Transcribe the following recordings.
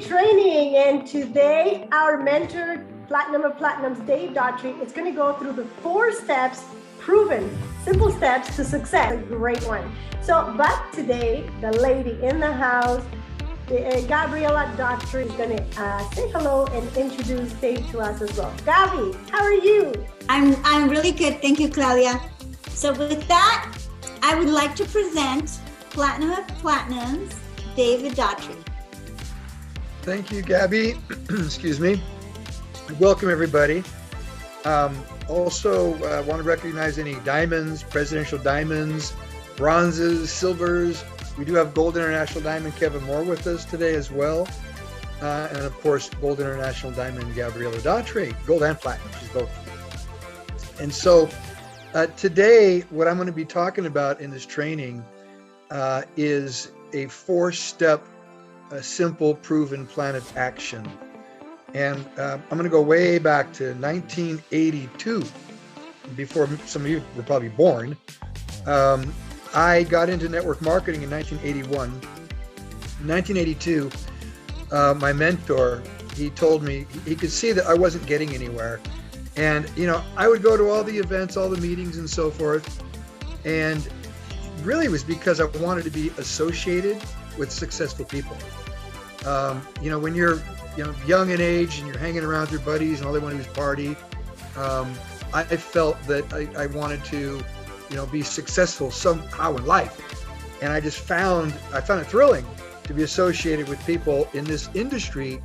training, and today our mentor, Platinum of Platinums, Dave Daughtry, is going to go through the 4 steps, proven, simple steps to success. A great one. So, but today, the lady in the house, Gabriela Daughtry, is going to say hello and introduce Dave to us as well. Gabby, how are you? I'm really good. Thank you, Claudia. So with that, I would like to present Platinum of Platinums, David Daughtry. Thank you, Gabby. Excuse me. Welcome, everybody. Also, want to recognize any diamonds, presidential diamonds, bronzes, silvers. We do have Gold International Diamond Kevin Moore with us today as well. And of course, Gold International Diamond Gabriela Daughtry, gold and platinum, she's both. And so today, what I'm going to be talking about in this training is a 4-step, simple, proven plan of action. And I'm going to go way back to 1982, before some of you were probably born. I got into network marketing in 1981. In 1982, my mentor, he told me he could see that I wasn't getting anywhere. And, you know, I would go to all the events, all the meetings and so forth. And really it was because I wanted to be associated with successful people. You know, when you're young in age and you're hanging around with your buddies and all they want to do is party, I felt that I wanted to, be successful somehow in life. And I found it thrilling to be associated with people in this industry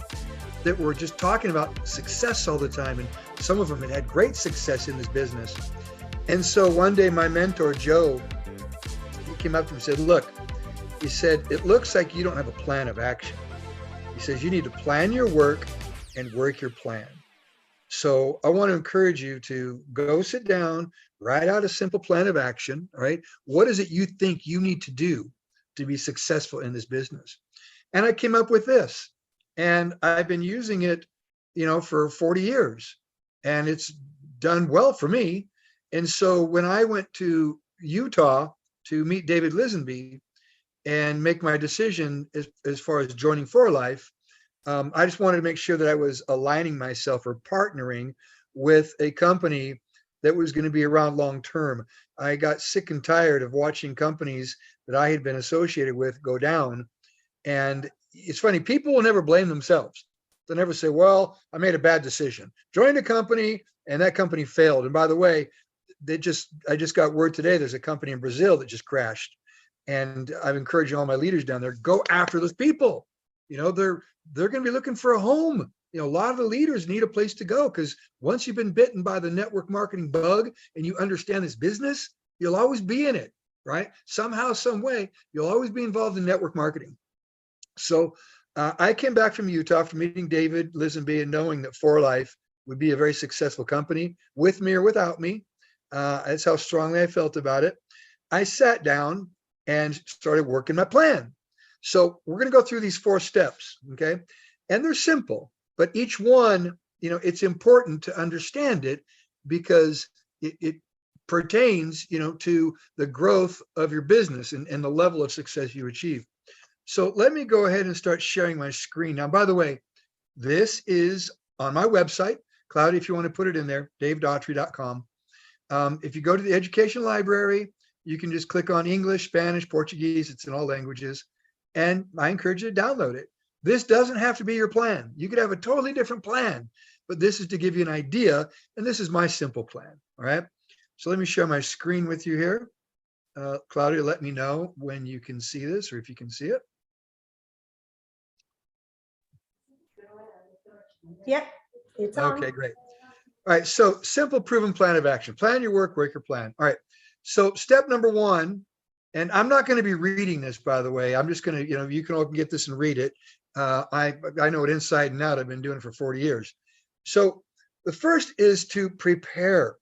that were just talking about success all the time. And some of them had great success in this business. And so one day my mentor, Joe, he came up to me and said, look, he said, it looks like you don't have a plan of action. He says, you need to plan your work and work your plan. So I want to encourage you to go sit down, write out a simple plan of action, all right? What is it you think you need to do to be successful in this business? And I came up with this, and I've been using it, for 40 years, and it's done well for me. And so when I went to Utah to meet David Lisenby and make my decision as far as joining For Life, I just wanted to make sure that I was aligning myself or partnering with a company that was going to be around long term. I got sick and tired of watching companies that I had been associated with go down. And it's funny, people will never blame themselves. They'll never say, well, I made a bad decision. Joined a company and that company failed. And by the way, I just got word today, there's a company in Brazil that just crashed. And I'm encouraging all my leaders down there, go after those people. They're going to be looking for a home. A lot of the leaders need a place to go, because once you've been bitten by the network marketing bug and you understand this business, you'll always be in it, right? Somehow, some way, you'll always be involved in network marketing. So I came back from Utah after meeting David Lisenby and knowing that For Life would be a very successful company, with me or without me. That's how strongly I felt about it. I sat down and started working my plan. So we're going to go through these 4 steps, okay? And they're simple, but each one, it's important to understand it, because it pertains, to the growth of your business and the level of success you achieve. So let me go ahead and start sharing my screen. Now, by the way, this is on my website, Claudia, if you want to put it in there, davedaughtry.com. If you go to the education library, you can just click on English, Spanish, Portuguese. It's in all languages. And I encourage you to download it. This doesn't have to be your plan. You could have a totally different plan, but this is to give you an idea. And this is my simple plan. All right. So let me share my screen with you here. Claudia, let me know when you can see this, or if you can see it. Yep, it's on. Okay, great. All right. So simple, proven plan of action. Plan your work, work your plan. All right. So step number 1, and I'm not going to be reading this, by the way. I'm just going to, you can all get this and read it. I know it inside and out. I've been doing it for 40 years. So the first is to prepare.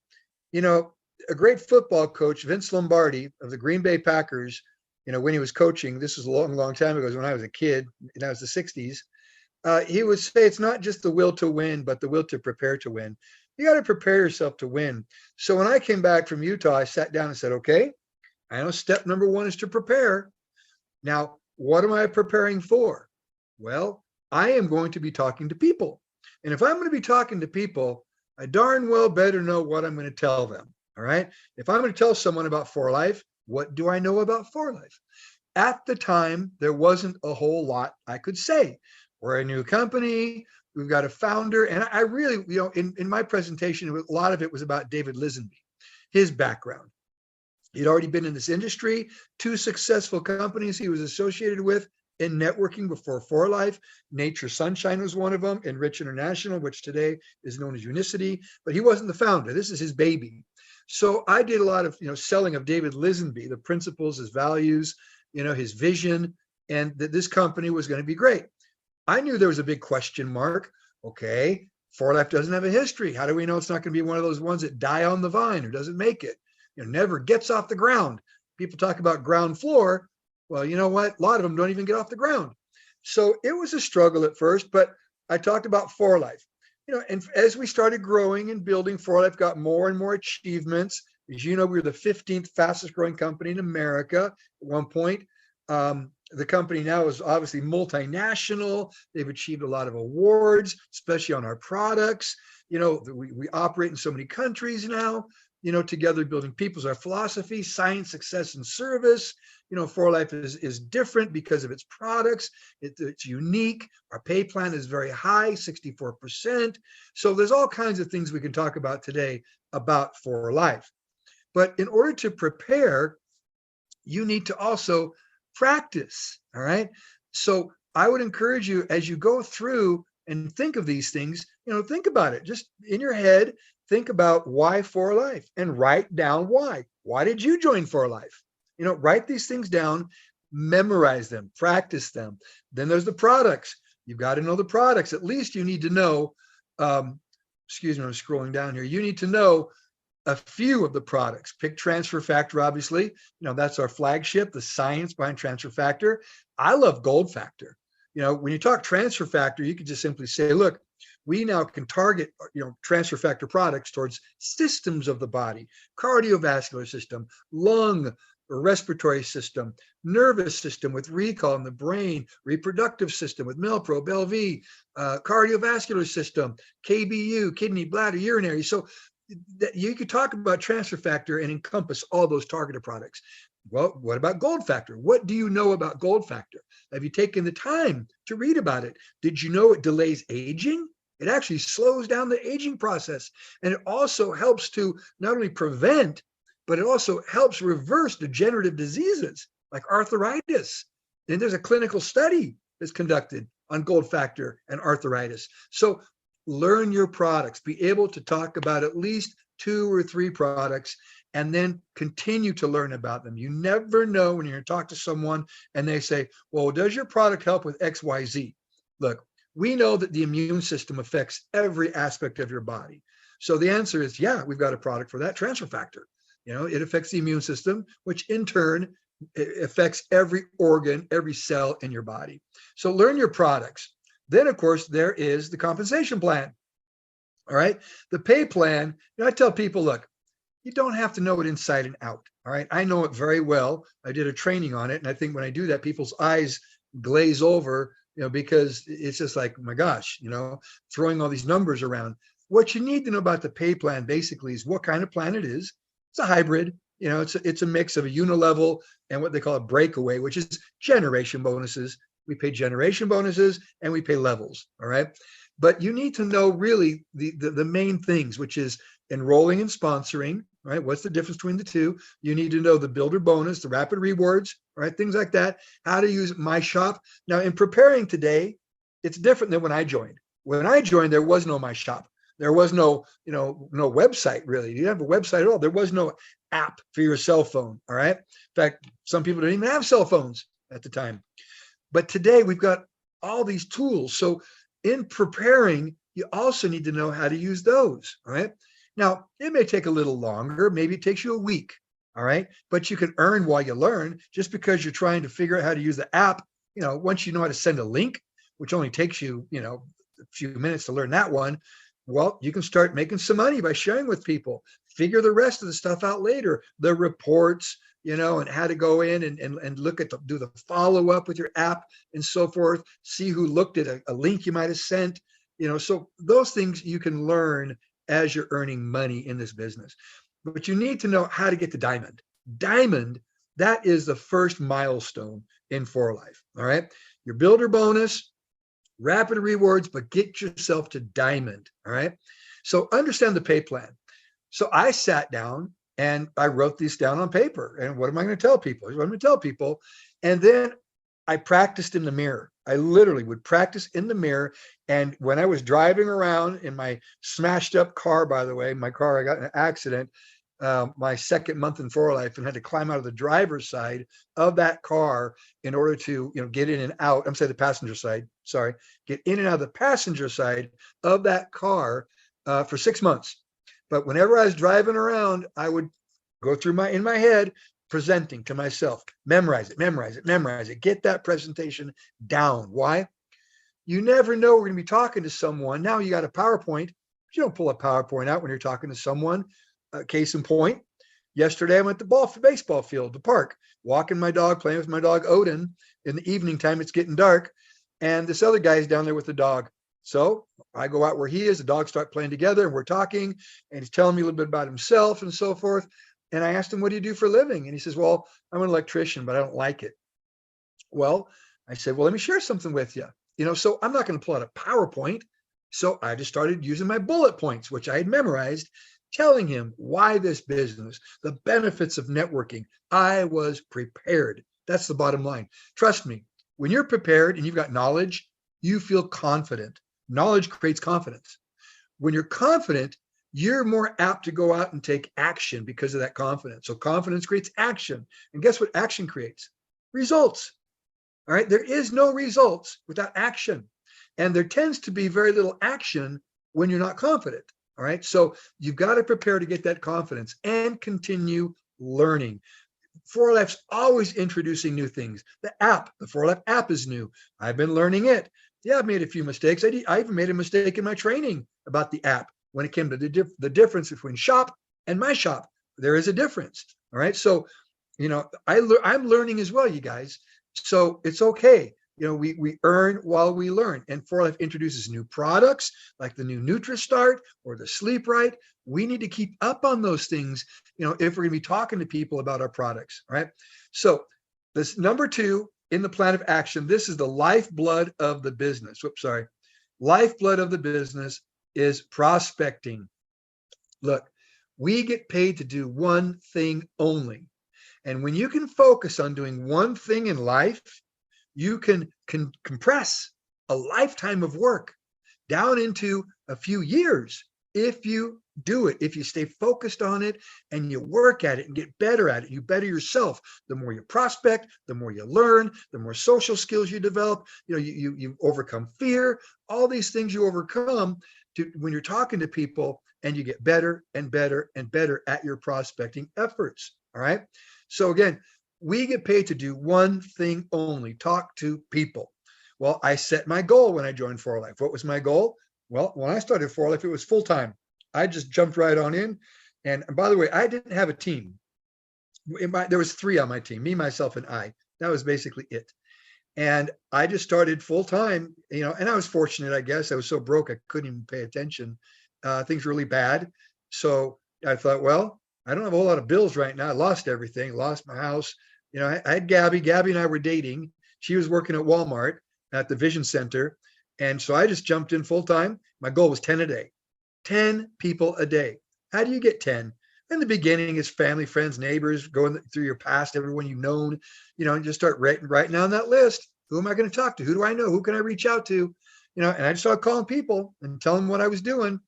A great football coach, Vince Lombardi of the Green Bay Packers, when he was coaching, this was a long, long time ago, when I was a kid, and that was the 60s. He would say it's not just the will to win, but the will to prepare to win. You got to prepare yourself to win. So when I came back from Utah, I sat down and said, okay, I know step number 1 is to prepare. Now, what am I preparing for? Well, I am going to be talking to people. And if I'm going to be talking to people, I darn well better know what I'm going to tell them. All right. If I'm going to tell someone about 4Life, what do I know about 4Life? At the time, there wasn't a whole lot I could say. We're a new company. We've got a founder. And I really, in my presentation, a lot of it was about David Lisenby, his background. He'd already been in this industry, 2 successful companies he was associated with in networking before 4Life. Nature Sunshine was one of them, Enrich International, which today is known as Unicity, but he wasn't the founder. This is his baby. So I did a lot of, selling of David Lisenby, the principles, his values, his vision, and that this company was going to be great. I knew there was a big question mark. Okay, 4Life doesn't have a history. How do we know it's not going to be one of those ones that die on the vine or doesn't make it? Never gets off the ground. People talk about ground floor. Well, you know what? A lot of them don't even get off the ground. So it was a struggle at first, but I talked about 4Life. And as we started growing and building, 4Life got more and more achievements. As you know, we were the 15th fastest growing company in America at one point. The company now is obviously multinational. They've achieved a lot of awards, especially on our products. We operate in so many countries now. Together building people's our philosophy, science, success, and service. 4Life is different because of its products. It's unique. Our pay plan is very high, 64%. So there's all kinds of things we can talk about today about 4Life. But in order to prepare, you need to also practice. All right. So I would encourage you, as you go through and think of these things, think about it just in your head. Think about why 4Life and write down why. Why did you join 4Life? Write these things down, memorize them, practice them. Then there's the products. You've got to know the products. At least you need to know, excuse me, I'm scrolling down here. You need to know a few of the products. Pick Transfer Factor, obviously. That's our flagship, the science behind Transfer Factor. I love Gold Factor. When you talk Transfer Factor, you could just simply say, look, we now can target, Transfer Factor products towards systems of the body, cardiovascular system, lung or respiratory system, nervous system with recall in the brain, reproductive system with Melpro, Belviv, cardiovascular system, KBU, kidney, bladder, urinary. So you could talk about Transfer Factor and encompass all those targeted products. Well, what about Gold Factor? What do you know about Gold Factor? Have you taken the time to read about it? Did you know it delays aging? It actually slows down the aging process. And it also helps to not only prevent, but it also helps reverse degenerative diseases like arthritis. And there's a clinical study that's conducted on Gold Factor and arthritis. So learn your products, be able to talk about at least 2 or 3 products, and then continue to learn about them. You never know when you're going to talk to someone and they say, well, does your product help with XYZ? Look, we know that the immune system affects every aspect of your body. So the answer is, yeah, we've got a product for that, Transfer Factor. It affects the immune system, which in turn affects every organ, every cell in your body. So learn your products. Then, of course, there is the compensation plan. All right. The pay plan, I tell people, look, you don't have to know it inside and out. All right. I know it very well. I did a training on it. And I think when I do that, people's eyes glaze over, because it's just like, oh my gosh, throwing all these numbers around. What you need to know about the pay plan basically is what kind of plan it is. It's a hybrid. It's a mix of a unilevel and what they call a breakaway, which is generation bonuses. We pay generation bonuses and we pay levels. All right. But you need to know really the main things, which is enrolling and sponsoring, right? What's the difference between the two? You need to know the builder bonus, the rapid rewards, right? Things like that, how to use My Shop. Now, in preparing today, it's different than when I joined. When I joined, there was no My Shop. There was no website really. You didn't have a website at all. There was no app for your cell phone, all right? In fact, some people didn't even have cell phones at the time. But today we've got all these tools. So in preparing, you also need to know how to use those, all right? Now, it may take a little longer. Maybe it takes you a week, all right? But you can earn while you learn. Just because you're trying to figure out how to use the app, once you know how to send a link, which only takes you, a few minutes to learn that one, well, you can start making some money by sharing with people. Figure the rest of the stuff out later, the reports, and how to go in and look at do the follow up with your app and so forth, see who looked at a link you might have sent, so those things you can learn as you're earning money in this business. But you need to know how to get to diamond. Diamond, that is the first milestone in For Life. All right. Your builder bonus, rapid rewards, but get yourself to diamond. All right. So understand the pay plan. So I sat down and I wrote these down on paper. And what am I going to tell people? Here's what I'm going to tell people. And then I practiced in the mirror. I literally would practice in the mirror. And when I was driving around in my smashed up car, by the way, my car, I got in an accident, my second month in For Life, and had to climb out of the driver's side of that car in order to, get in and out. I'm saying the passenger side, sorry, get in and out of the passenger side of that car for 6 months. But whenever I was driving around, I would go through in my head, presenting to myself, memorize it, get that presentation down. Why? You never know we're going to be talking to someone. Now you got a PowerPoint, but you don't pull a PowerPoint out when you're talking to someone. Case in point, yesterday I went to the baseball field, the park, walking my dog, playing with my dog Odin. In the evening time, it's getting dark, and this other guy is down there with the dog. So I go out where he is, the dogs start playing together, and we're talking, and he's telling me a little bit about himself and so forth. And I asked him, what do you do for a living? And he says, well, I'm an electrician, but I don't like it. Well, I said, well, let me share something with you. So I'm not going to pull out a PowerPoint. So I just started using my bullet points, which I had memorized, telling him why this business, the benefits of networking. I was prepared. That's the bottom line. Trust me, when you're prepared and you've got knowledge, you feel confident. Knowledge creates confidence. When you're confident, you're more apt to go out and take action because of that confidence. So confidence creates action. And guess what action creates? Results. All right. There is no results without action. And there tends to be very little action when you're not confident. All right. So you've got to prepare to get that confidence and continue learning. For Life's always introducing new things. The For Life app is new. I've been learning it. Yeah, I've made a few mistakes. I even made a mistake in my training about the app when it came to the difference between shop and my shop. There is a difference. All right. So, I'm learning as well, you guys. So it's okay. We earn while we learn. And For Life introduces new products like the new NutriStart or the Sleep Right. We need to keep up on those things, if we're going to be talking to people about our products. All right. So this number 2 in the plan of action, this is the lifeblood of the business. Lifeblood of the business is prospecting. Look, we get paid to do one thing only. And when you can focus on doing one thing in life, you can compress a lifetime of work down into a few years if you do it, if you stay focused on it and you work at it and get better at it. You better yourself. The more you prospect, the more you learn, the more social skills you develop. You overcome fear, all these things you overcome when you're talking to people, and you get better and better and better at your prospecting efforts. All right. So again, we get paid to do one thing only, talk to people. Well, I set my goal when I joined For Life. What was my goal? Well, when I started For Life, it was full-time. I just jumped right on in. And by the way, I didn't have a team. There was 3 on my team, me, myself, and I. That was basically it. And I just started full-time, and I was fortunate, I guess. I was so broke, I couldn't even pay attention. Things were really bad. So I thought, well, I don't have a whole lot of bills right now. I lost everything, lost my house. I had Gabby. Gabby and I were dating. She was working at Walmart at the Vision Center. And so I just jumped in full time. My goal was 10 a day, 10 people a day. How do you get 10? In the beginning, it's family, friends, neighbors, going through your past, everyone you've known, and just start writing down that list. Who am I going to talk to? Who do I know? Who can I reach out to? And I just started calling people and telling them what I was doing.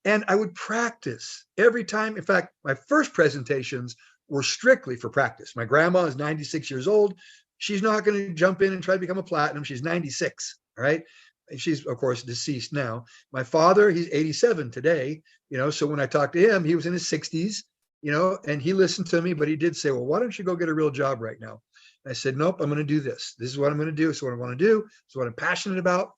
And I would practice every time. In fact, my first presentations were strictly for practice. My grandma is 96 years old. She's not going to jump in and try to become a platinum. She's 96. All right. She's, of course, deceased now. My father, he's 87 today. So when I talked to him, he was in his 60s, and he listened to me, but he did say, well, why don't you go get a real job right now? I said, nope, I'm going to do this. This is what I'm going to do. It's what I want to do. It's what I'm passionate about.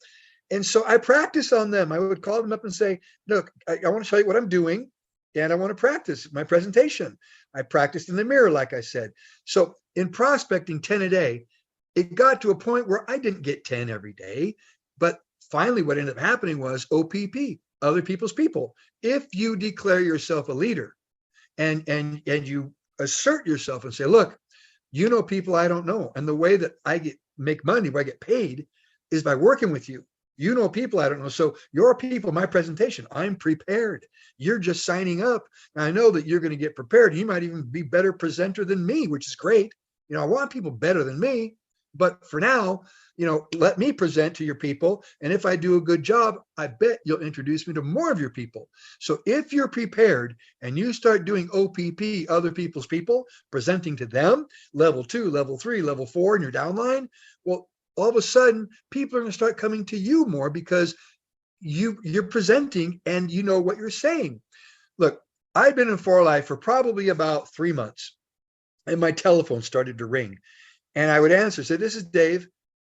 And so I practiced on them. I would call them up and say, look, I want to show you what I'm doing. and I want to practice my presentation. I practiced in the mirror, like I said. So in prospecting 10 a day, it got to a point where I didn't get 10 every day. But finally, what ended up happening was OPP, other people's people. If you declare yourself a leader and you assert yourself and say, look, you know people I don't know. And the way that I make money, where I get paid, is by working with you. You know people I don't know. So your people, my presentation, I'm prepared. You're just signing up. And I know that you're going to get prepared. You might even be better presenter than me, which is great. You know, I want people better than me. But for now, you know, let me present to your people. And if I do a good job, I bet you'll introduce me to more of your people. So if you're prepared and you start doing OPP, other people's people, presenting to them, level 2, level 3, level 4 in your downline, well, all of a sudden, people are going to start coming to you more because you're presenting and you know what you're saying. Look, I've been in 4Life for probably about 3 months, and my telephone started to ring. And I would answer, say, this is Dave.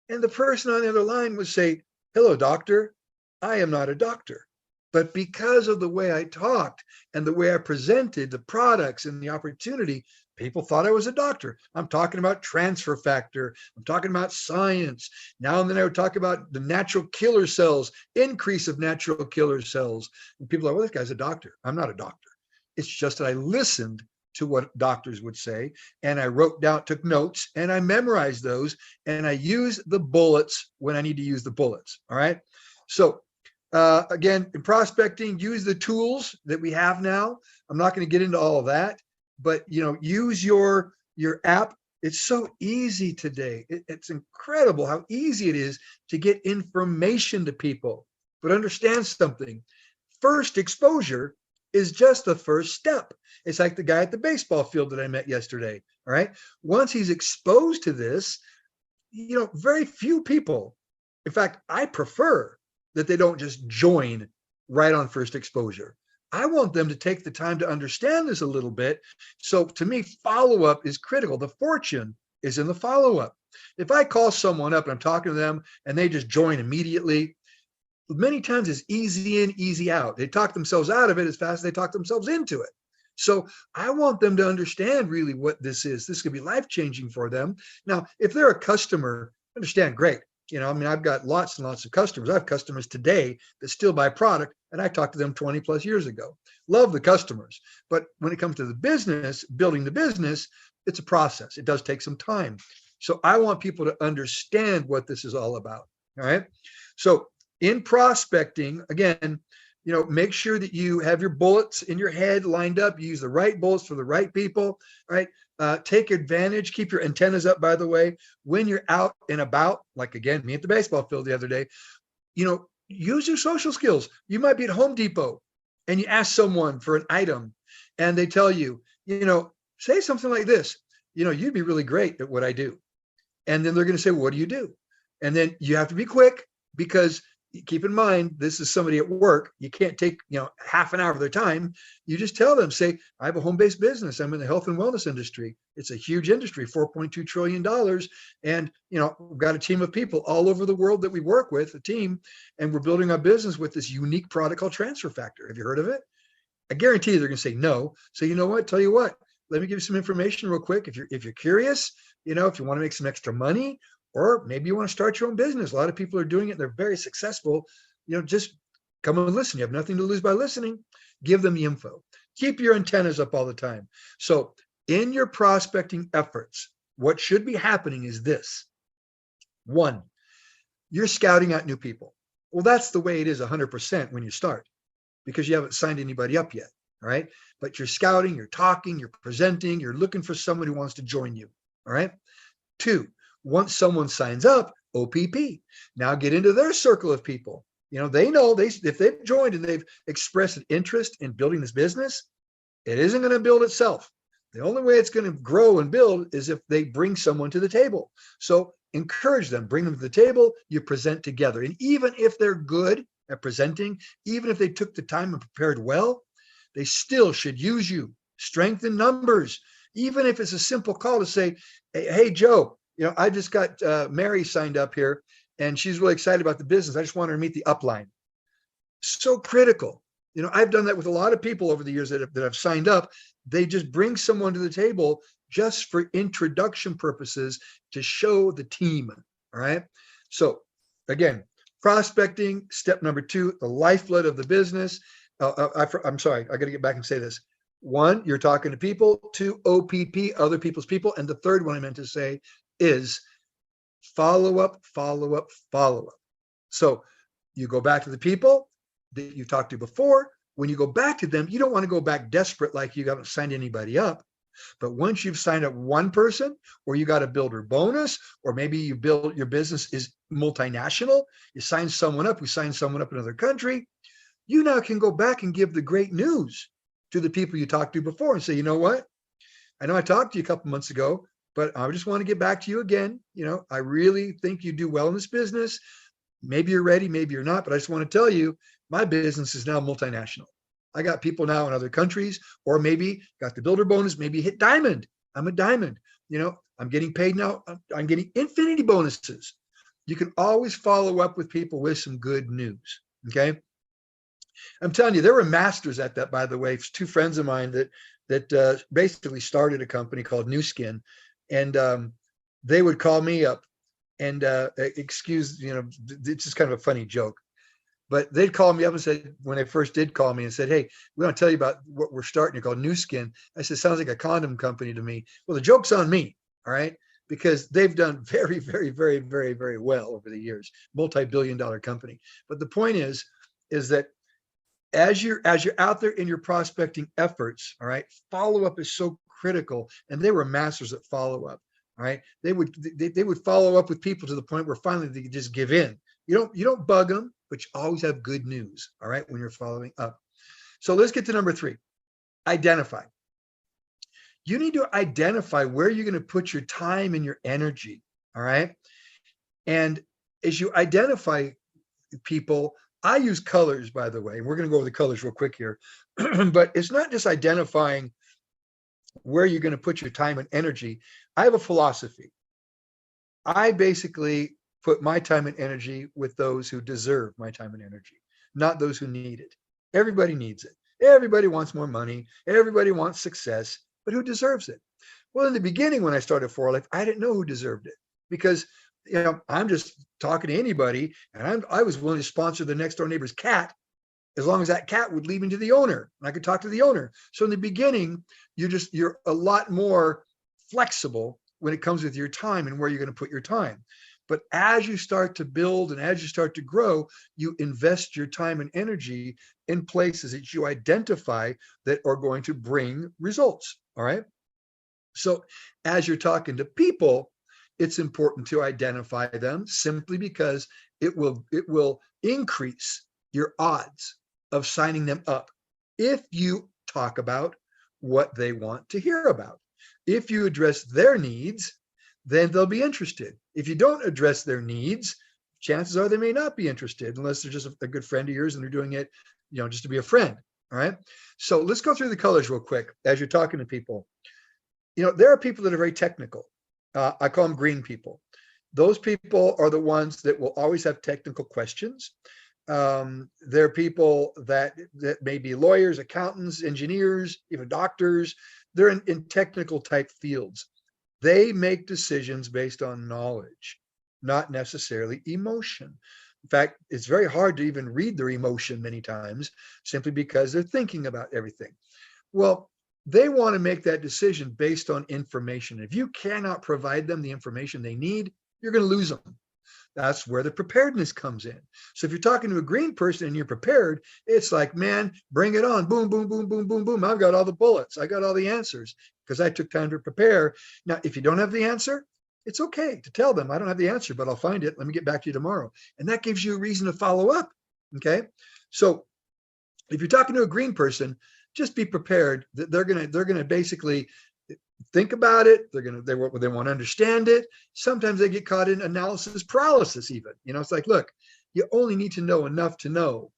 And the person on the other line would say, hello, doctor. I am not a doctor. But because of the way I talked and the way I presented the products and the opportunity, people thought I was a doctor. I'm talking about transfer factor. I'm talking about science. Now and then I would talk about the natural killer cells, increase of natural killer cells. And people are like, well, this guy's a doctor. I'm not a doctor. It's just that I listened to what doctors would say, and I wrote down, took notes, and I memorized those, and I use the bullets when I need to use the bullets. All right. So again, in prospecting, use the tools that we have now. I'm not going to get into all of that, but you know, use your app. It's so easy today. It's incredible how easy it is to get information to people. But understand something. First exposure is just the first step. It's like the guy at the baseball field that I met yesterday. All right. Once he's exposed to this, you know, very few people, in fact, I prefer that they don't just join right on first exposure. I want them to take the time to understand this a little bit. So to me, follow-up is critical. The fortune is in the follow-up. If I call someone up and I'm talking to them and they just join immediately, many times it's easy in, easy out. They talk themselves out of it as fast as they talk themselves into it. So I want them to understand really what this is. This could be life-changing for them. Now, if they're a customer, understand, great. You know, I mean, I've got lots and lots of customers. I have customers today that still buy product, and I talked to them 20 plus years ago. Love the customers. But when it comes to the business, building the business, it's a process. It does take some time. So I want people to understand what this is all about. All right. So in prospecting, again, you know, make sure that you have your bullets in your head lined up. You use the right bullets for the right people, right? Take advantage, keep your antennas up, by the way, when you're out and about, like again, me at the baseball field the other day, you know, use your social skills. You might be at Home Depot and you ask someone for an item and they tell you, you know, say something like this, you know, you'd be really great at what I do. And then they're going to say, well, what do you do? And then you have to be quick because keep in mind, this is somebody at work. You can't take, you know, half an hour of their time. You just tell them, say, I have a home-based business. I'm in the health and wellness industry. It's a huge industry, $4.2 trillion. And, you know, we've got a team of people all over the world that we work with, a team, and we're building our business with this unique product called Transfer Factor. Have you heard of it? I guarantee you they're going to say no. So you know what? Tell you what, let me give you some information real quick. If you're curious, you know, if you want to make some extra money, or maybe you want to start your own business. A lot of people are doing it. They're very successful. You know, just come and listen. You have nothing to lose by listening. Give them the info. Keep your antennas up all the time. So in your prospecting efforts, what should be happening is this. One, you're scouting out new people. Well, that's the way it is 100% when you start because you haven't signed anybody up yet. All right. But you're scouting, you're talking, you're presenting, you're looking for someone who wants to join you. All right. Two, once someone signs up, OPP. Now get into their circle of people. You know, they know if they've joined and they've expressed an interest in building this business, it isn't going to build itself. The only way it's going to grow and build is if they bring someone to the table. So encourage them, bring them to the table, you present together. And even if they're good at presenting, even if they took the time and prepared well, they still should use you. Strengthen numbers. Even if it's a simple call to say, hey, Joe, you know, I just got Mary signed up here and she's really excited about the business. I just want her to meet the upline. So critical. You know, I've done that with a lot of people over the years that have signed up. They just bring someone to the table just for introduction purposes to show the team. All right. So again, prospecting, step number 2, the lifeblood of the business. I'm sorry, I got to get back and say this. 1, you're talking to people. 2, OPP, other people's people. And the third one I meant to say is follow up, follow up, follow up. So you go back to the people that you talked to before. When you go back to them, you don't want to go back desperate like you haven't signed anybody up. But once you've signed up one person, or you got a builder bonus, or maybe you build, your business is multinational, you sign someone up, we signed someone up in another country, you now can go back and give the great news to the people you talked to before and say, you know what? I know I talked to you a couple months ago, but I just want to get back to you again. You know, I really think you do well in this business. Maybe you're ready, maybe you're not, but I just want to tell you, my business is now multinational. I got people now in other countries, or maybe got the builder bonus, maybe hit diamond. I'm a diamond. You know, I'm getting paid now. I'm getting infinity bonuses. You can always follow up with people with some good news. Okay. I'm telling you, there were masters at that, by the way. 2 friends of mine that basically started a company called New Skin, and they would call me up and excuse, you know, it's just kind of a funny joke. But they'd call me up and said, when they first did call me and said, hey, we want to tell you about what we're starting called New Skin. I said, sounds like a condom company to me. Well, the joke's on me, all right? Because they've done very, very, very, very, very well over the years, multi-billion-dollar company. But the point is that as you're out there in your prospecting efforts, all right, follow-up is so critical. And they were masters at follow-up, all right? They would follow up with people to the point where finally they could just give in. You don't bug them, but you always have good news, all right, when you're following up. So let's get to number 3, identify. You need to identify where you're going to put your time and your energy, all right? And as you identify people, I use colors, by the way, and we're going to go over the colors real quick here, but it's not just identifying where you're going to put your time and energy. I have a philosophy. I basically put my time and energy with those who deserve my time and energy, not those who need it. Everybody needs it. Everybody wants more money. Everybody wants success, but who deserves it? Well, in the beginning, when I started 4Life, I didn't know who deserved it, because, you know, I'm just talking to anybody, and I was willing to sponsor the next door neighbor's cat as long as that cat would lead me to the owner and I could talk to the owner. So in the beginning, you're a lot more flexible when it comes with your time and where you're going to put your time. But as you start to build and as you start to grow, you invest your time and energy in places that you identify that are going to bring results. All right. So as you're talking to people, it's important to identify them, simply because it will increase your odds of signing them up if you talk about what they want to hear about. If you address their needs, then they'll be interested. If you don't address their needs, chances are they may not be interested, unless they're just a good friend of yours and they're doing it, you know, just to be a friend. All right. So let's go through the colors real quick as you're talking to people. You know, there are people that are very technical. I call them green people. Those people are the ones that will always have technical questions. They're people that may be lawyers, accountants, engineers, even doctors. They're in technical type fields. They make decisions based on knowledge, not necessarily emotion. In fact, it's very hard to even read their emotion many times, simply because they're thinking about everything. Well, they want to make that decision based on information. If you cannot provide them the information they need, you're going to lose them. That's where the preparedness comes in. So if you're talking to a green person and you're prepared, it's like, man, bring it on. Boom, boom, boom, boom, boom, boom. I've got all the bullets. I got all the answers because I took time to prepare. Now, if you don't have the answer, it's okay to tell them, I don't have the answer, but I'll find it. Let me get back to you tomorrow. And that gives you a reason to follow up. Okay. So if you're talking to a green person, just be prepared that they're going to basically think about it. They want to understand it. Sometimes they get caught in analysis paralysis even. You know, it's like, look, you only need to know enough to know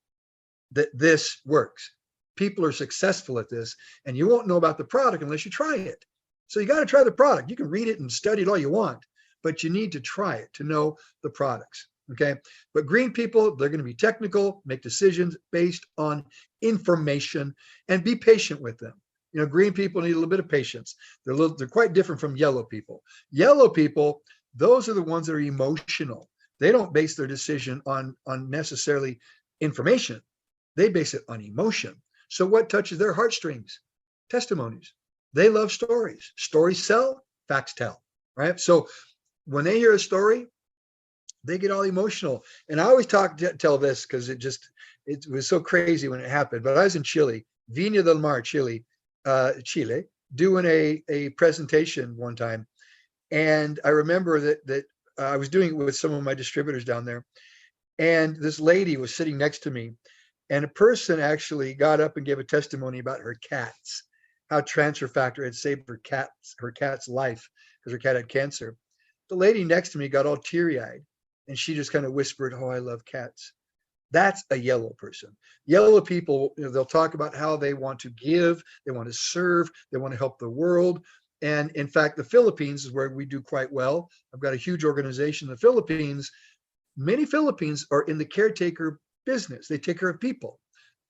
that this works. People are successful at this, and you won't know about the product unless you try it. So you got to try the product. You can read it and study it all you want, but you need to try it to know the products. Okay. But green people, they're going to be technical, make decisions based on information, and be patient with them. You know, green people need a little bit of patience. They're quite different from yellow people. Yellow people, those are the ones that are emotional. They don't base their decision on necessarily information. They base it on emotion. So what touches their heartstrings? Testimonies. They love stories. Stories sell, facts tell, right? So when they hear a story, they get all emotional. And I always tell this because it was so crazy when it happened. But I was in Chile, Viña del Mar, Chile, doing a presentation one time. And I remember that I was doing it with some of my distributors down there. And this lady was sitting next to me. And a person actually got up and gave a testimony about her cats, how transfer factor had saved her cat's life because her cat had cancer. The lady next to me got all teary-eyed and she just kind of whispered, "Oh, I love cats." That's a yellow person. Yellow people, you know, they'll talk about how they want to give, they want to serve, they want to help the world. And in fact, the Philippines is where we do quite well. I've got a huge organization in the Philippines. Many Philippines are in the caretaker business. They take care of people.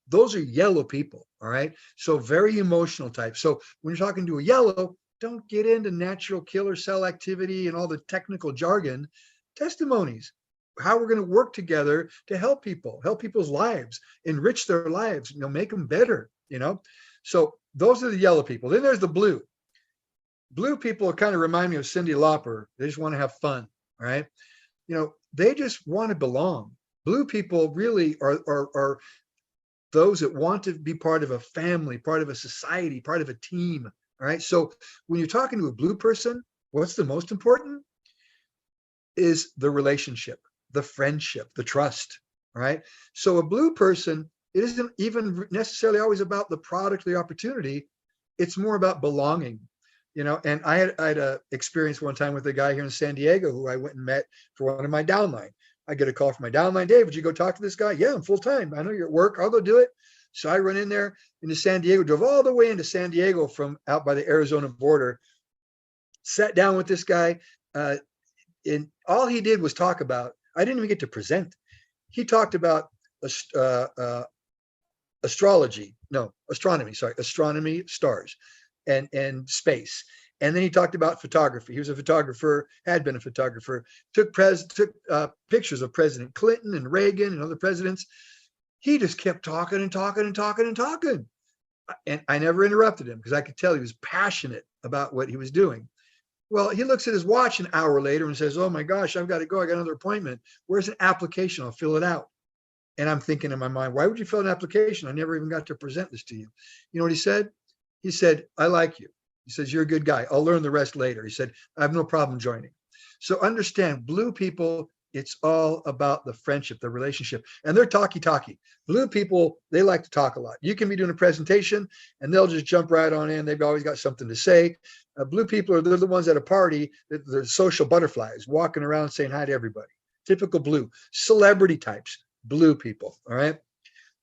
Those are yellow people, all right? So very emotional type. So when you're talking to a yellow, don't get into natural killer cell activity and all the technical jargon. Testimonies, how we're going to work together to help people, help people's lives, enrich their lives, you know, make them better, you know? So those are the yellow people. Then there's the blue. Blue people kind of remind me of Cyndi Lauper. They just want to have fun, right? You know, they just want to belong. Blue people really are those that want to be part of a family, part of a society, part of a team, all right? So when you're talking to a blue person, what's the most important is the relationship, the friendship, the trust, all right? So a blue person, it isn't even necessarily always about the product or the opportunity. It's more about belonging, you know? And I had a experience one time with a guy here in San Diego who I went and met for one of my downline. I get a call from my downline, "Dave, would you go talk to this guy?" "Yeah, I'm full time. I know you're at work. I'll go do it." So I run in there into San Diego, drove all the way into San Diego from out by the Arizona border, sat down with this guy. And all he did was talk about, I didn't even get to present. He talked about astronomy, stars and space. And then he talked about photography. He was a photographer, had been a photographer, took pictures of President Clinton and Reagan and other presidents. He just kept talking and talking and talking and talking. And I never interrupted him because I could tell he was passionate about what he was doing. Well, he looks at his watch an hour later and says, "Oh my gosh, I've got to go. I got another appointment. Where's an application? I'll fill it out." And I'm thinking in my mind, why would you fill an application? I never even got to present this to you. You know what he said? He said, "I like you." He says, "You're a good guy. I'll learn the rest later." He said, "I have no problem joining." So understand, blue people, it's all about the friendship, the relationship, and they're talky. Blue people, they like to talk a lot. You can be doing a presentation and they'll just jump right on in. They've always got something to say. Blue people they're the ones at a party, they're social butterflies walking around saying hi to everybody. Typical blue. Celebrity types, blue people, all right?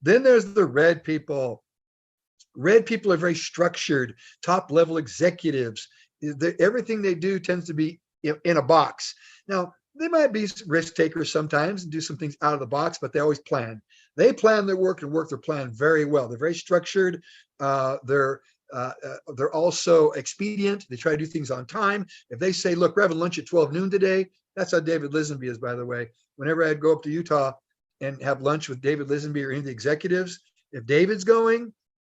Then there's the red people. Red people are very structured, top level executives. Everything they do tends to be in a box. Now, they might be risk takers sometimes and do some things out of the box, but they always plan. They plan their work and work their plan very well. They're very structured. They're also expedient. They try to do things on time. If they say, "Look, we're having lunch at 12 noon today," that's how David Lisenby is, by the way. Whenever I'd go up to Utah and have lunch with David Lisenby or any of the executives, if David's going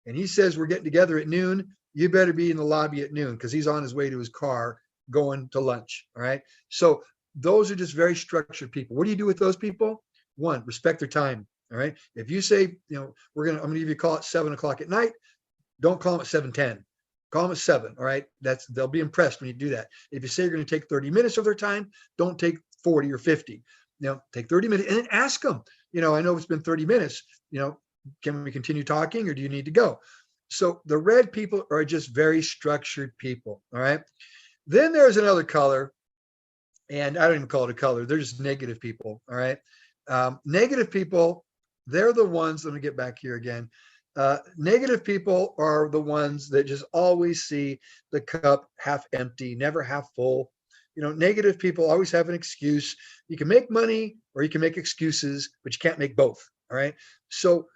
and he says we're getting together at noon, you better be in the lobby at noon because he's on his way to his car going to lunch. All right. So those are just very structured people. What do you do with those people? One, respect their time. All right. If you say, you know, I'm going to give you a call at 7:00 at night, don't call them at 7:10. Call them at 7. All right. They'll be impressed when you do that. If you say you're going to take 30 minutes of their time, don't take 40 or 50. You know, take 30 minutes and then ask them, you know, "I know it's been 30 minutes, you know, can we continue talking or do you need to go?" So the red people are just very structured people. All right. Then there's another color, and I don't even call it a color. They're just negative people. All right. Negative people, they're the ones, let me get back here again. Negative people are the ones that just always see the cup half empty, never half full. negative people always have an excuse. You can make money or you can make excuses, but you can't make both. All right. So,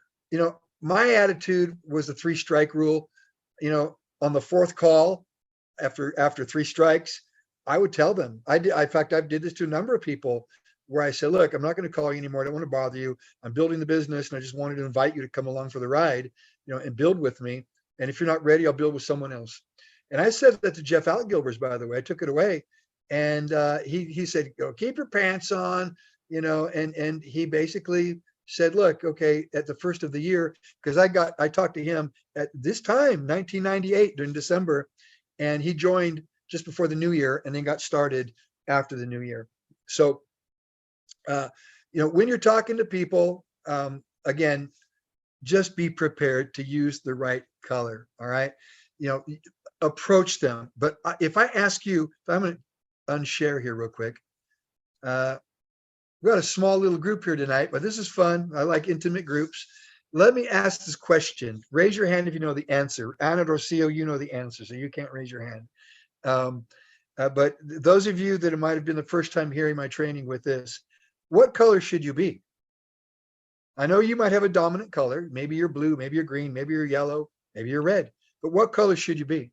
my attitude was the 3-strike rule. On the fourth call, after 3 strikes, I would tell them. In fact, I did this to a number of people where I said, look, I'm not going to call you anymore. I don't want to bother you. I'm building the business and I just wanted to invite you to come along for the ride, and build with me. And if you're not ready, I'll build with someone else. And I said that to Jeff Altgilbers, by the way. I took it away. And he said, go keep your pants on, and he basically said, look, okay, at the first of the year, because I talked to him at this time, 1998 during December, and he joined just before the new year and then got started after the new year. So, when you're talking to people, again, just be prepared to use the right color. All right. Approach them. But if I ask you, I'm going to unshare here real quick. We've got a small little group here tonight, but this is fun. I like intimate groups. Let me ask this question. Raise your hand if you know the answer. Ana Rocio, you know the answer, so you can't raise your hand. But those of you that it might have been the first time hearing my training with this, what color should you be? I know you might have a dominant color. Maybe you're blue, maybe you're green, maybe you're yellow, maybe you're red. But what color should you be?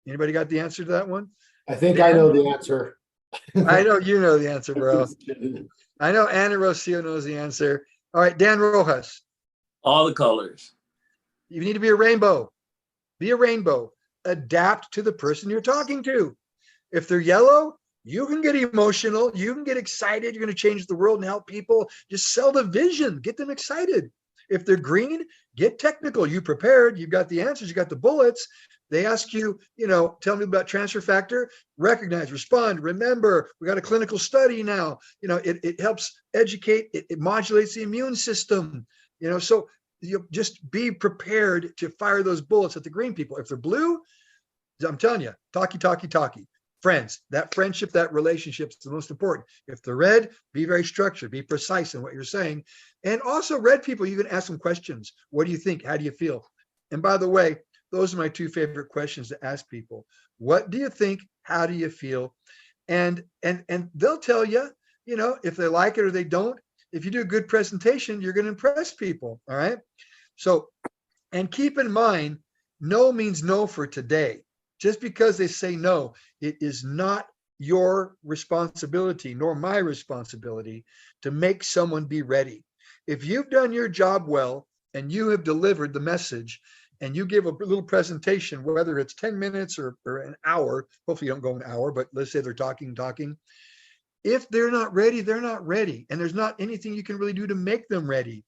Anybody got the answer to that one? I think I know the answer. I know you know the answer, bro. I know Ana Rocio knows the answer. All right, Dan Rojas. All the colors. You need to be a rainbow. Be a rainbow. Adapt to the person you're talking to. If they're yellow, you can get emotional. You can get excited. You're going to change the world and help people. Just sell the vision. Get them excited. If they're green, get technical. You prepared. You've got the answers. You got the bullets. They ask you, tell me about transfer factor. Recognize, respond, remember. We got a clinical study now. It helps educate. It modulates the immune system. So you just be prepared to fire those bullets at the green people. If they're blue, I'm telling you, talkie. Friends, that friendship, that relationship is the most important. If they're red, be very structured, be precise in what you're saying. And also red people, you can ask them questions. What do you think? How do you feel? And by the way, those are my 2 favorite questions to ask people. What do you think? How do you feel? And they'll tell you, if they like it or they don't. If you do a good presentation, you're going to impress people. All right. So, and keep in mind, no means no for today. Just because they say no, it is not your responsibility nor my responsibility to make someone be ready. If you've done your job well and you have delivered the message and you give a little presentation, whether it's 10 minutes or an hour, hopefully you don't go an hour, but let's say they're talking. If they're not ready, they're not ready. And there's not anything you can really do to make them ready.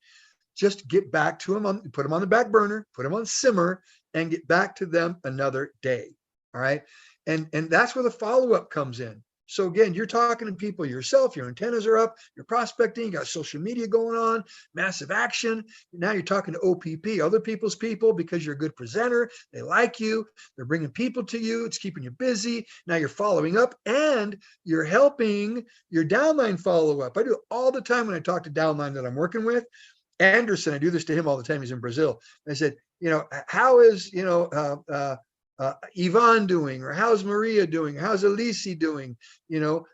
Just get back to them, put them on the back burner, put them on simmer, and get back to them another day. All right. And that's where the follow-up comes in. So again, you're talking to people yourself, your antennas are up, you're prospecting, you got social media going on, massive action. Now you're talking to OPP, other people's people, because you're a good presenter. They like you. They're bringing people to you. It's keeping you busy. Now you're following up and you're helping your downline follow up. I do it all the time when I talk to downline that I'm working with. Anderson, I do this to him all the time. He's in Brazil. I said, how is, Yvonne doing, or how's Maria doing? How's Elise doing?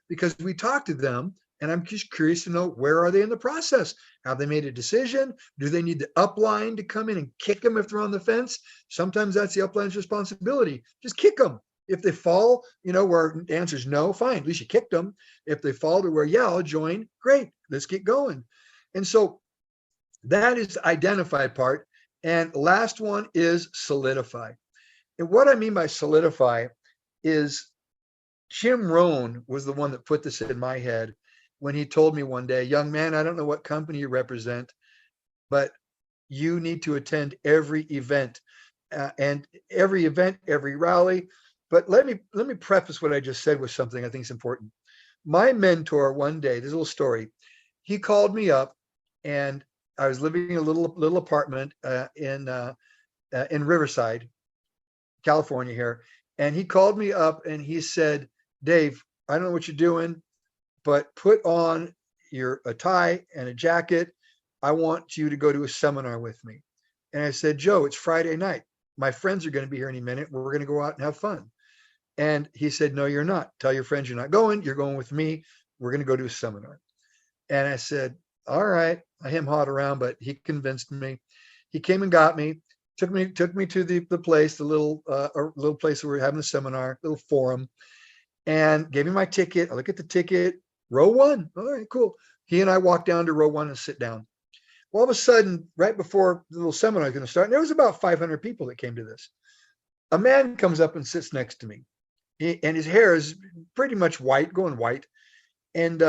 Because we talk to them and I'm just curious to know, where are they in the process? Have they made a decision? Do they need the upline to come in and kick them if they're on the fence? Sometimes that's the upline's responsibility. Just kick them. If they fall, where the answer is no, fine. At least you kicked them. If they fall to where, yeah, I'll join. Great. Let's get going. And so that is the identify part. And last one is solidify. And what I mean by solidify is Jim Rohn was the one that put this in my head when he told me one day, young man, I don't know what company you represent, but you need to attend every event every rally. But let me preface what I just said with something I think is important. My mentor one day, this little story, he called me up and I was living in a little apartment in Riverside, California here. And he called me up and he said, Dave, I don't know what you're doing, but put on a tie and a jacket. I want you to go to a seminar with me. And I said, Joe, it's Friday night. My friends are going to be here any minute. We're going to go out and have fun. And he said, no, you're not. Tell your friends you're not going. You're going with me. We're going to go to a seminar. And I said, all right. I hem-hawed around, but he convinced me. He came and got me, took me to the place, the little place where we were having a seminar, little forum, and gave me my ticket. I look at the ticket, row 1. All right, cool. He and I walked down to row 1 and sit down. All of a sudden, right before the little seminar was going to start, and there was about 500 people that came to this. A man comes up and sits next to me. And his hair is pretty much white, going white. And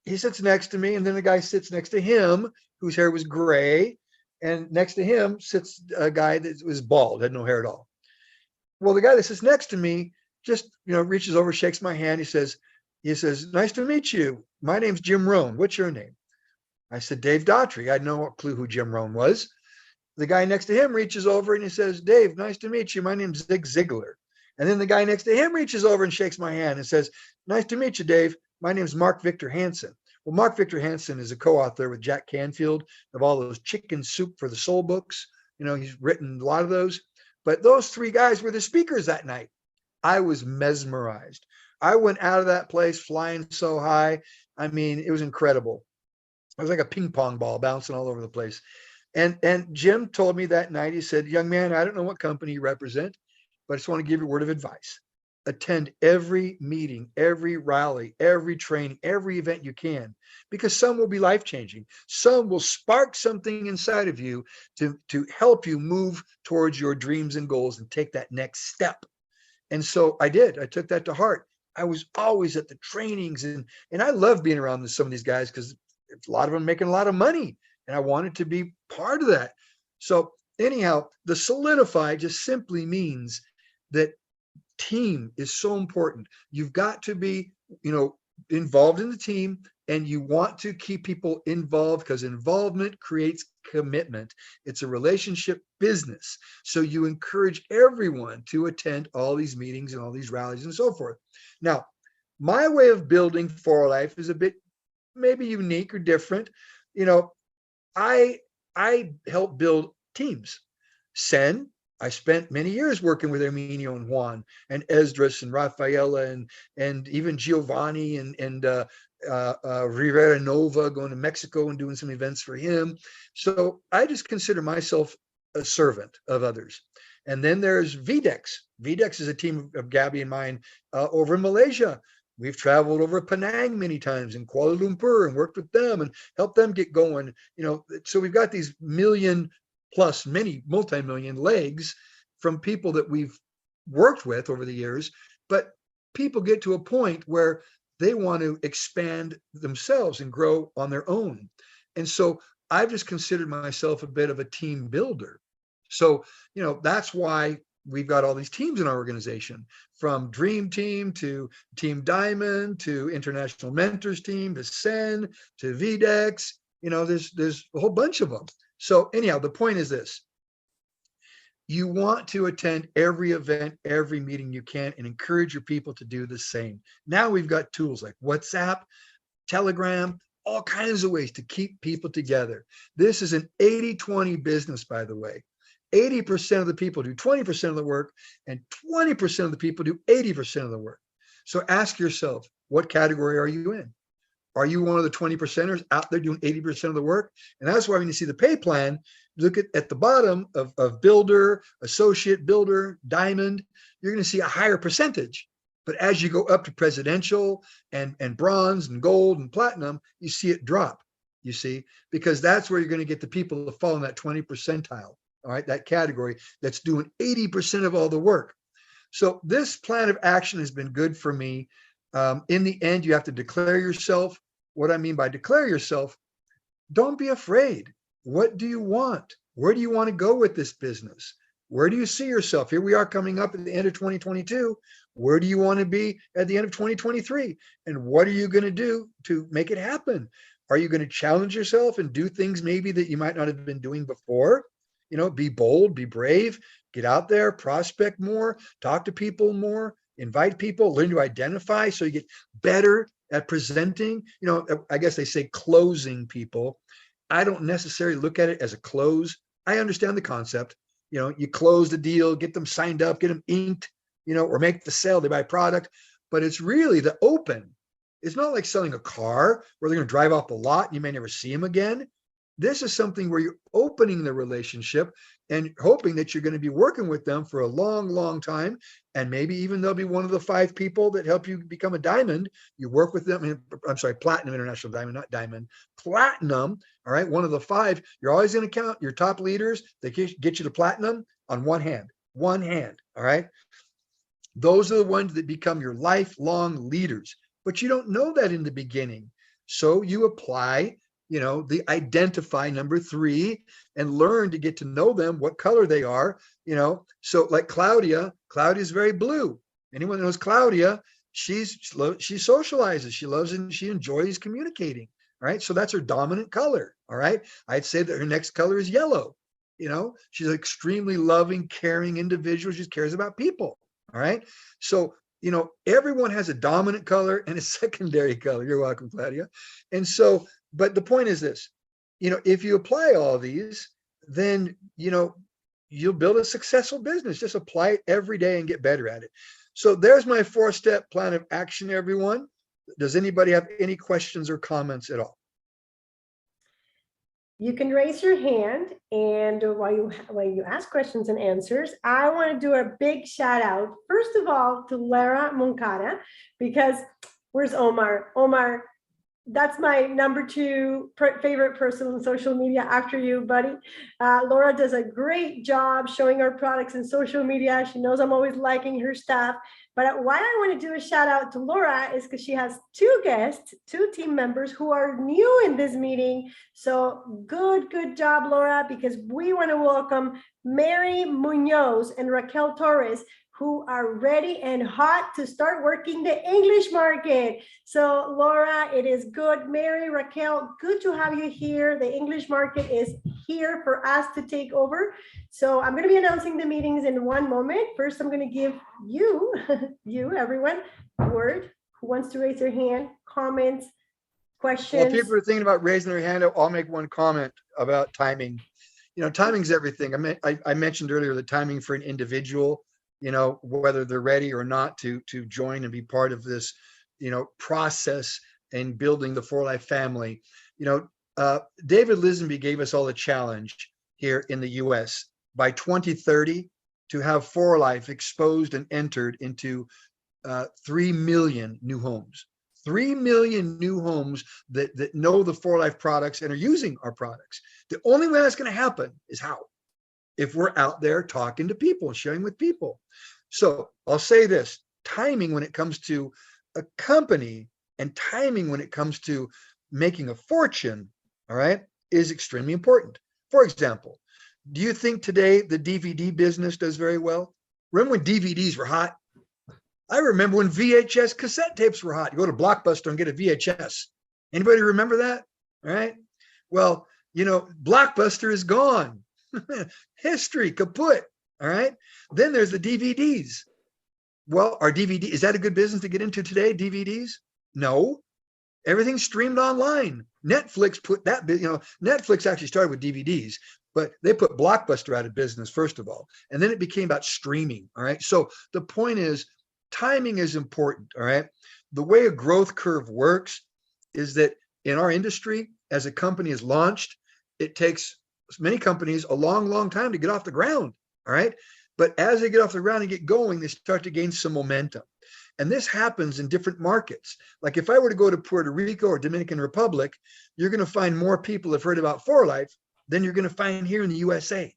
he sits next to me, and then the guy sits next to him, whose hair was gray. And next to him sits a guy that was bald, had no hair at all. Well, the guy that sits next to me just, reaches over, shakes my hand. He says, nice to meet you. My name's Jim Rohn. What's your name? I said, Dave Daughtry. I had no clue who Jim Rohn was. The guy next to him reaches over and he says, Dave, nice to meet you. My name's Zig Ziglar. And then the guy next to him reaches over and shakes my hand and says, nice to meet you, Dave. My name's Mark Victor Hansen. Well, Mark Victor Hansen is a co-author with Jack Canfield of all those Chicken Soup for the Soul books. He's written a lot of those. But those 3 guys were the speakers that night. I was mesmerized. I went out of that place flying so high. I mean, it was incredible. I was like a ping pong ball bouncing all over the place. And Jim told me that night, he said, young man, I don't know what company you represent, but I just want to give you a word of advice. Attend every meeting, every rally, every training, every event you can, because some will be life-changing. Some will spark something inside of you to help you move towards your dreams and goals and take that next step. And so I did. I took that to heart. I was always at the trainings, and I love being around some of these guys because a lot of them making a lot of money, and I wanted to be part of that. So anyhow, the solidify just simply means that team is so important. You've got to be, involved in the team, and you want to keep people involved because involvement creates commitment. It's a relationship business. So you encourage everyone to attend all these meetings and all these rallies and so forth. Now, my way of building For Life is a bit maybe unique or different. I help build teams. Sen, I spent many years working with Arminio and Juan and Esdras and Rafaela and even Giovanni and Rivera Nova, going to Mexico and doing some events for him. So I just consider myself a servant of others. And then there's VDEX. VDEX is a team of Gabby and mine over in Malaysia. We've traveled over Penang many times in Kuala Lumpur and worked with them and helped them get going. So we've got these million plus many multi-million legs from people that we've worked with over the years. But people get to a point where they want to expand themselves and grow on their own. And so I've just considered myself a bit of a team builder. So, that's why we've got all these teams in our organization, from Dream Team to Team Diamond to International Mentors Team to Sen to VDEX. There's a whole bunch of them. So anyhow, the point is this: you want to attend every event, every meeting you can, and encourage your people to do the same. Now we've got tools like WhatsApp, Telegram, all kinds of ways to keep people together. This is an 80-20 business, by the way. 80% of the people do 20% of the work, and 20% of the people do 80% of the work. So ask yourself, what category are you in? Are you one of the 20%ers out there doing 80% of the work? And that's why when you see the pay plan, look at the bottom of builder, associate builder, diamond, you're going to see a higher percentage. But as you go up to presidential and bronze and gold and platinum, you see it drop, you see, because that's where you're going to get the people to fall in that 20 percentile. All right, that category that's doing 80% of all the work. So this plan of action has been good for me. In the end, you have to declare yourself. What I mean by declare yourself, don't be afraid. What do you want? Where do you want to go with this business? Where do you see yourself? Here we are coming up at the end of 2022. Where do you want to be at the end of 2023? And what are you going to do to make it happen? Are you going to challenge yourself and do things maybe that you might not have been doing before? Be bold, be brave, get out there, prospect more, talk to people more, invite people, learn to identify so you get better at presenting. I guess they say closing people. I don't necessarily look at it as a close. I understand the concept. You close the deal, get them signed up, get them inked, or make the sale, they buy product, but it's really the open. It's not like selling a car where they're going to drive off the lot and you may never see them again. This is something where you're opening the relationship and hoping that you're going to be working with them for a long, long time. And maybe even they'll be one of the 5 people that help you become a diamond. You work with them. I'm sorry, Platinum International Diamond, not diamond, platinum. All right. One of the 5, you're always going to count your top leaders. They get you to platinum on one hand. All right. Those are the ones that become your lifelong leaders, but you don't know that in the beginning. So you apply the identify number 3 and learn to get to know them, what color they are, so like Claudia's very blue. Anyone that knows Claudia, she socializes, she loves and she enjoys communicating. All right. So that's her dominant color. All right. I'd say that her next color is yellow. She's an extremely loving, caring individual. She cares about people. All right. So, everyone has a dominant color and a secondary color. You're welcome, Claudia. And so, but the point is this, if you apply all these, then, you'll build a successful business. Just apply it every day and get better at it. So there's my 4-step plan of action, everyone. Does anybody have any questions or comments at all? You can raise your hand, and while you ask questions and answers, I want to do a big shout out, first of all, to Lara Moncada, because where's Omar? Omar, that's my number 2 favorite person on social media after you, buddy. Laura does a great job showing our products in social media. She knows I'm always liking her stuff. But why I want to do a shout out to Laura is because she has 2 guests, 2 team members who are new in this meeting. So good job, Laura, because we want to welcome Mary Munoz and Raquel Torres, who are ready and hot to start working the English market. So Laura, it is good. Mary, Raquel, good to have you here. The English market is here for us to take over. So I'm going to be announcing the meetings in one moment. First, I'm going to give you, everyone, a word. Who wants to raise their hand? Comments, questions? Well, people are thinking about raising their hand. I'll make one comment about timing. Timing's everything. I mentioned earlier the timing for an individual, whether they're ready or not to join and be part of this, process and building the 4Life family. David Lisenby gave us all a challenge here in the US by 2030 to have 4Life exposed and entered into 3 million new homes. 3 million new homes that know the 4Life products and are using our products. The only way that's going to happen is how? If we're out there talking to people and sharing with people. So I'll say this, timing when it comes to a company and timing when it comes to making a fortune, all right, is extremely important. For example, do you think today the DVD business does very well? Remember when DVDs were hot? I remember when VHS cassette tapes were hot. You go to Blockbuster and get a VHS. Anybody remember that? All right. Well, Blockbuster is gone. History kaput. All right. Then there's the DVDs. Well, is that a good business to get into today? DVDs? No. Everything's streamed online. Netflix put that, Netflix actually started with DVDs, but they put Blockbuster out of business, first of all. And then it became about streaming. All right. So the point is, timing is important. All right. The way a growth curve works is that in our industry, as a company is launched, it takes many companies a long time to get off the ground. All right. But as they get off the ground and get going, they start to gain some momentum. And this happens in different markets. Like if I were to go to Puerto Rico or Dominican Republic, you're going to find more people have heard about 4Life than you're going to find here in the USA.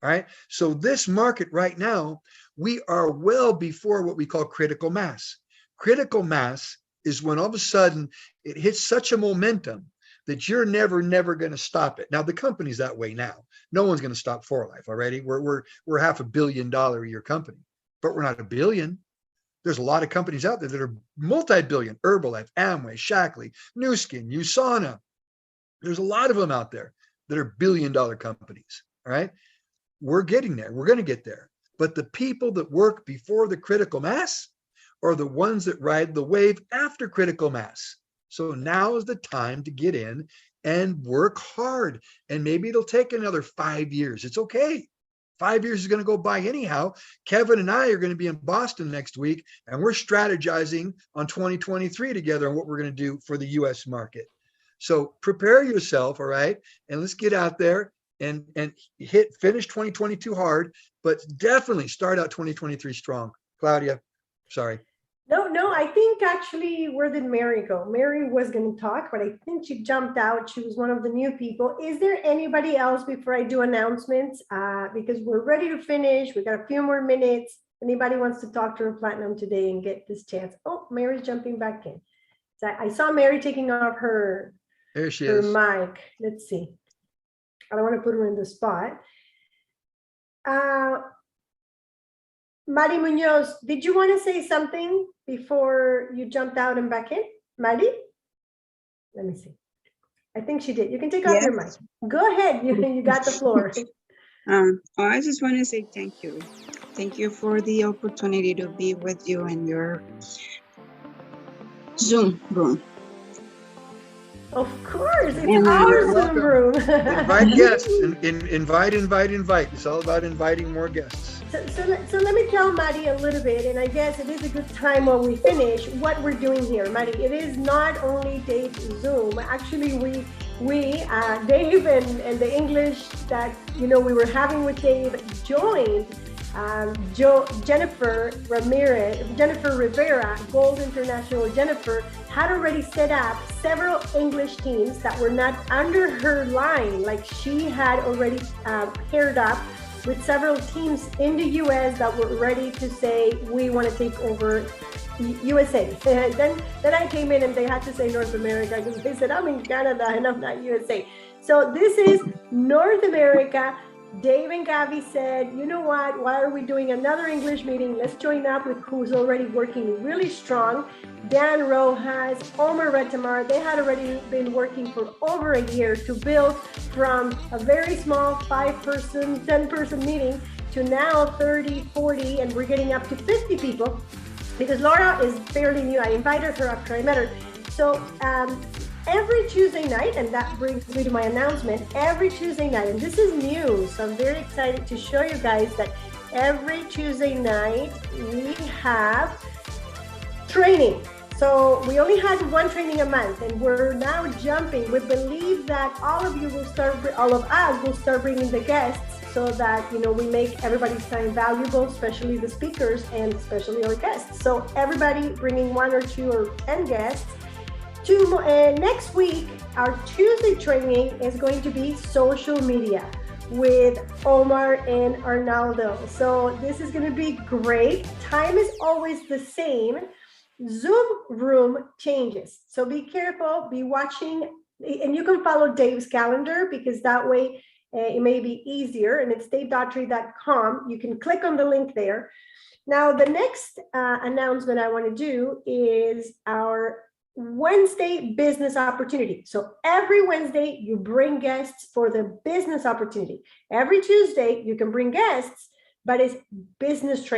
All right. So this market right now, we are well before what we call critical mass. Critical mass is when all of a sudden it hits such a momentum that you're never going to stop it. Now the company's that way now. No one's going to stop 4Life already. We're $500 million a year company, but we're not a billion. There's a lot of companies out there that are multi-billion. Herbalife, Amway, Shaklee, Nu Skin, USANA. There's a lot of them out there that are billion-dollar companies. All right. We're getting there. We're going to get there. But the people that work before the critical mass are the ones that ride the wave after critical mass. So now is the time to get in and work hard. And maybe it'll take another 5 years. It's okay. 5 years is going to go by anyhow. Kevin and I are going to be in Boston next week, and we're strategizing on 2023 together on what we're going to do for the US market. So prepare yourself, all right? And let's get out there and finish 2022 hard, but definitely start out 2023 strong. Claudia, sorry. No, I think actually, where did Mary go? Mary was going to talk, but I think she jumped out. She was one of the new people. Is there anybody else before I do announcements? Because we're ready to finish. We got a few more minutes. Anybody wants to talk to her platinum today and get this chance? Oh, Mary's jumping back in. So I saw Mary taking off her, There she her is. mic. Let's see. I don't want to put her in the spot. Mari Munoz, did you want to say something before you jumped out and back in? Mari? Let me see. I think she did. You can take off your mic. Go ahead. You got the floor. I just want to say thank you. Thank you for the opportunity to be with you in your Zoom room. Of course, it's And our you're Zoom welcome. room. Invite guests. Invite. It's all about inviting more guests. So let me tell Mari a little bit, and I guess it is a good time while we finish what we're doing here, Mari. It is not only Dave's Zoom. Actually, Dave and the English that we were having with Dave joined Jennifer Rivera, Gold International Jennifer, had already set up several English teams that were not under her line. Like she had already paired up with several teams in the US that were ready to say, we want to take over USA. Then I came in and they had to say North America because they said, I'm in Canada and I'm not USA. So this is North America. Dave and Gavi said, you know what, why are we doing another English meeting? Let's join up with who's already working really strong. Dan Rojas, Omar Retamar, they had already been working for over a year to build from a very small 5-person, 10-person meeting to now 30, 40, and we're getting up to 50 people because Laura is fairly new. I invited her after I met her. So every Tuesday night, and that brings me to my announcement, every Tuesday night, and this is new, so I'm very excited to show you guys that every Tuesday night we have training. So we only had one training a month, and we're now jumping. We believe that all of us will start bringing the guests so that, we make everybody's time valuable, especially the speakers and especially our guests. So everybody bringing 1 or 2 or 10 guests. Next week, our Tuesday training is going to be social media with Omar and Arnaldo. So this is going to be great. Time is always the same. Zoom room changes. So be careful, be watching, and you can follow Dave's calendar because that way it may be easier. And it's davedaughtry.com. You can click on the link there. Now, the next announcement I want to do is our Wednesday business opportunity. So every Wednesday you bring guests for the business opportunity. Every Tuesday you can bring guests, but it's business training.